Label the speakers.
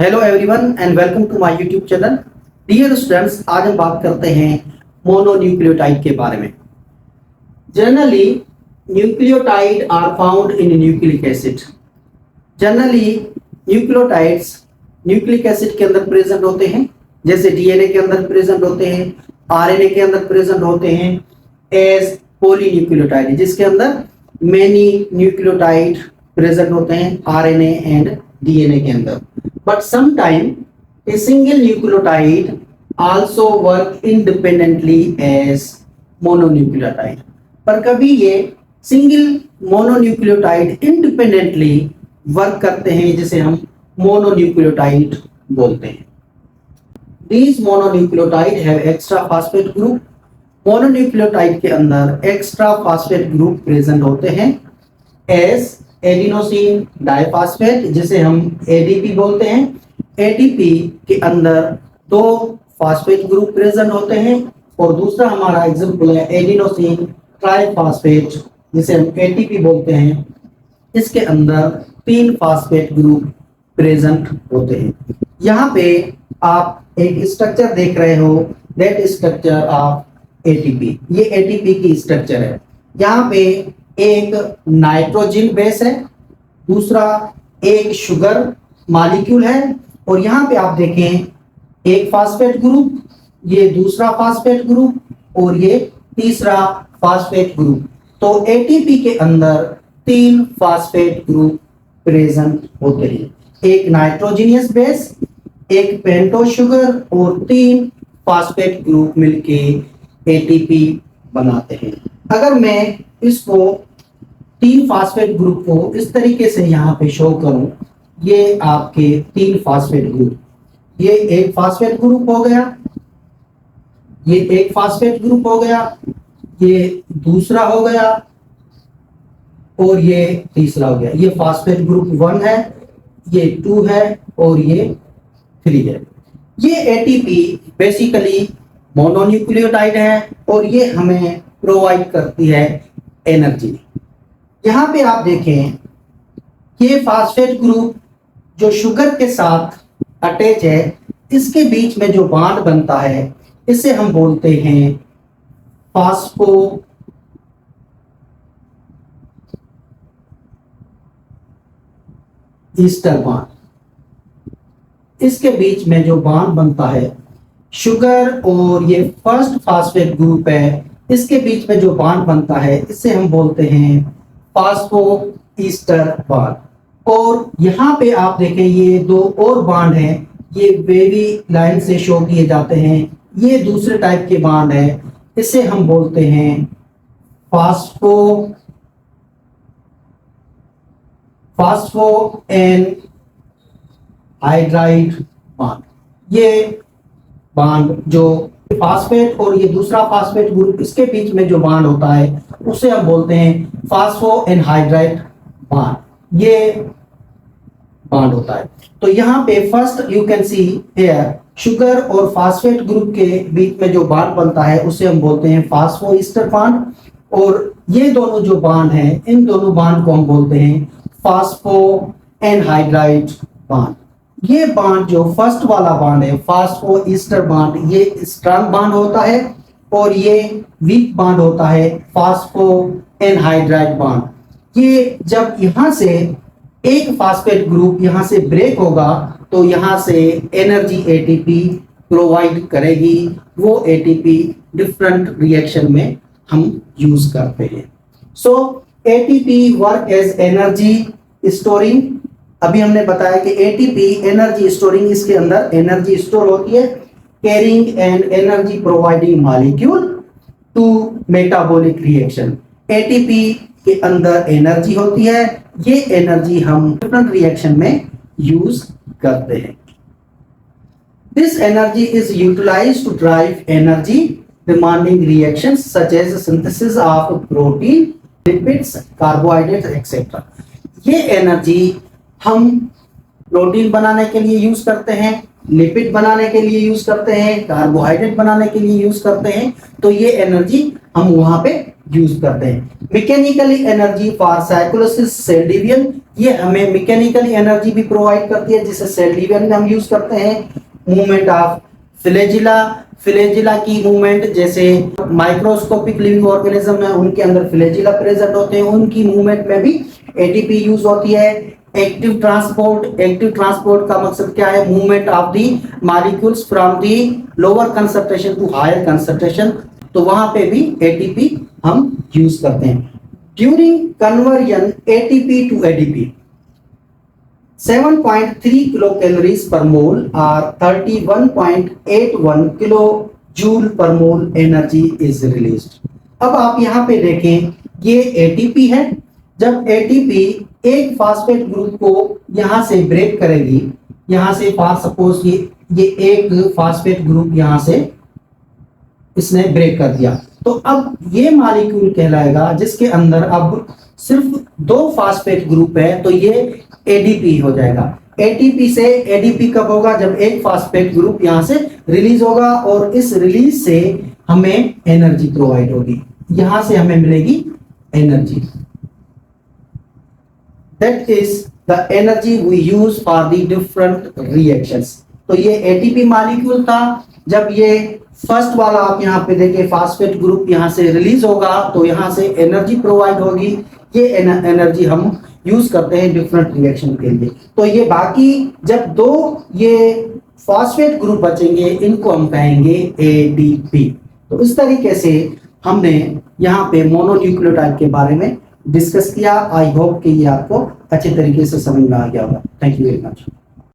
Speaker 1: Hello everyone and welcome to my YouTube channel. Dear students, आज हम बात करते हैं मोनोन्यूक्लियोटाइड के बारे में। Generally nucleotide are found in nucleic acid. Generally nucleotides nucleic acid के अंदर प्रेजेंट होते हैं, जैसे डीएनए के अंदर प्रेजेंट होते हैं, आरएनए के अंदर प्रेजेंट होते हैं एज पॉलीन्यूक्लियोटाइड, जिसके अंदर मेनी न्यूक्लियोटाइड प्रेजेंट होते हैं आरएनए एंड डीएनए के अंदर। But sometimes a single nucleotide also work independently as mononucleotide। पर कभी ये सिंगल मोनोन्यूक्लियोटाइड इंडिपेंडेंटली वर्क करते हैं, जिसे हम मोनोन्यूक्लियोटाइड बोलते हैं। These mononucleotide have extra phosphate group। Mononucleotide के अंदर एक्स्ट्रा फास्फेट ग्रुप प्रेजेंट होते हैं एज एडिनोसिन डाइफॉस्फेट, जिसे हम एडीपी बोलते हैं। एडीपी के अंदर दो फास्फेट ग्रुप प्रेजेंट होते हैं, और दूसरा हमारा एग्जांपल है एडिनोसिन ट्राइफॉस्फेट, जिसे हम एटीपी बोलते हैं। इसके अंदर तीन फास्फेट ग्रुप प्रेजेंट होते हैं। यहाँ पे आप एक स्ट्रक्चर देख रहे हो, दैट स्ट्रक्चर ऑफ एटीपी। ये एटीपी की स्ट्रक्चर है। यहाँ पे एक नाइट्रोजन बेस है, दूसरा एक शुगर मॉलिक्यूल है, और यहाँ पे आप देखें एक फास्फेट ग्रुप, ये दूसरा फास्फेट ग्रुप, और ये तीसरा फास्फेट ग्रुप। तो एटीपी के अंदर तीन फास्फेट ग्रुप प्रेजेंट होते हैं, एक नाइट्रोजनियस बेस, एक पेंटोज शुगर, और तीन फास्फेट ग्रुप मिलके एटीपी बनाते हैं। अगर मैं इसको तीन फास्फेट ग्रुप को इस तरीके से यहाँ पे शो करूं, ये आपके तीन फास्फेट ग्रुप, ये एक फास्फेट ग्रुप हो गया, ये एक फास्फेट ग्रुप हो गया, ये दूसरा हो गया, और ये तीसरा हो गया। ये फास्फेट ग्रुप 1 है, ये 2 है, और ये 3 है। ये एटीपी बेसिकली मोनोन्यूक्लियोटाइड है, और ये हमें प्रोवाइड करती है एनर्जी। यहाँ पे आप देखें ये फास्फेट ग्रुप जो शुगर के साथ अटैच है, इसके बीच में जो बॉन्ड बनता है, इसे हम बोलते हैं फास्फो ईस्टर बॉन्ड। इसके बीच में जो बॉन्ड बनता है शुगर और ये फर्स्ट फास्फेट ग्रुप है, इसके बीच में जो बॉन्ड बनता है, इसे हम बोलते हैं फास्फो ईस्टर बॉन्ड। और यहाँ पे आप देखें ये दो और बॉन्ड हैं, ये वेवी लाइन से शो किए जाते हैं। ये दूसरे टाइप के बॉन्ड है, इसे हम बोलते हैं फास्फो एन हाइड्राइड बॉन्ड। ये बॉन्ड जो फास्फेट और ये दूसरा फास्फेट ग्रुप, इसके बीच में जो बॉन्ड होता है, उसे हम बोलते हैं फास्फो एनहाइड्राइड बॉन्ड। ये बॉन्ड होता है। तो यहाँ पे first you can see here sugar और फास्फेट ग्रुप के बीच में जो बॉन्ड बनता है, उसे हम बोलते हैं फास्फो ईस्टर बॉन्ड। और ये दोनों जो बॉन्ड हैं, इन दोनों बॉन्ड को हम बोलते हैं फास्फो एनहाइड्राइड बॉन्ड। ये बॉन्ड जो फर्स्ट वाला बॉन्ड है फास्फो ईस्टर बॉन्ड, ये स्ट्रॉन्ग बॉन्ड होता है, और ये वीक बॉन्ड होता है फास्फो एनहाइड्राइड बॉन्ड। ये जब यहाँ से एक फास्फेट ग्रुप यहाँ से ब्रेक होगा, तो यहाँ से एनर्जी एटीपी प्रोवाइड करेगी। वो एटीपी डिफरेंट रिएक्शन में हम यूज करते हैं। So ATP work as energy storing. अभी हमने बताया कि एटीपी एनर्जी स्टोरिंग, इसके अंदर एनर्जी स्टोर होती है, carrying and energy providing molecule to metabolic reaction. ATP के अंदर एनर्जी होती है, ये एनर्जी हम डिफरेंट रिएक्शन में यूज करते हैं। This energy is utilised to drive energy demanding reactions such as synthesis of protein, lipids, carbohydrates etcetera. ये एनर्जी हम प्रोटीन बनाने के लिए यूज करते हैं, लिपिड बनाने के लिए यूज करते हैं, कार्बोहाइड्रेट बनाने के लिए यूज करते हैं। तो ये एनर्जी हम वहां पे यूज करते हैं। Mechanically energy for cytolysis, cell division, ये हमें मैकेनिकली एनर्जी भी प्रोवाइड करती है, जिसे सेल डिवीजन में हम यूज करते हैं। मूवमेंट ऑफ फ्लैजिला, फ्लैजिला की मूवमेंट, जैसे माइक्रोस्कोपिक लिविंग ऑर्गेनिज्म है उनके अंदर फ्लैजिला प्रेजेंट होते हैं, उनकी मूवमेंट में भी एटीपी यूज होती है। एक्टिव ट्रांसपोर्ट, एक्टिव ट्रांसपोर्ट का मकसद क्या है? Movement of the molecules from the lower concentration to higher concentration, तो वहां पे भी एटीपी हम यूज करते हैं। During conversion ATP to ADP 7.3 kilo calories per mole और 31.81 किलो जूल पर मोल एनर्जी इज रिलीज्ड। अब आप यहाँ पे देखें, ये एटीपी है। जब एटीपी एक फास्फेट ग्रुप को यहां से ब्रेक करेगी, यहां से सपोज ये एक फास्फेट ग्रुप यहां से इसने ब्रेक कर दिया, तो अब ये मॉलिक्यूल कहलाएगा जिसके अंदर अब सिर्फ 2 फास्फेट ग्रुप है, तो ये एडीपी हो जाएगा। एटीपी से एडीपी कब होगा? जब एक फास्फेट ग्रुप यहां से रिलीज होगा, और इस रिलीज से हमें एनर्जी प्रोवाइड होगी, यहां से हमें मिलेगी energy. That is the energy we use for the different reactions। तो ये एटीपी मॉलिक्यूल था। जब ये फर्स्ट वाला आप यहाँ पे देखें फास्फेट ग्रुप यहाँ से रिलीज होगा, तो यहाँ से एनर्जी प्रोवाइड होगी। ये एनर्जी हम यूज करते हैं डिफरेंट रिएक्शन के लिए। तो ये बाकी जब 2 ये फास्फेट ग्रुप बचेंगे, इनको हम कहेंगे एडीपी। तो इस तरीके से हमने यहाँ पे मोनोन्यूक्लियोटाइड के बारे में डिस्कस किया। आई होप कि ये आपको अच्छे तरीके से समझ में आ गया होगा। Thank you very much.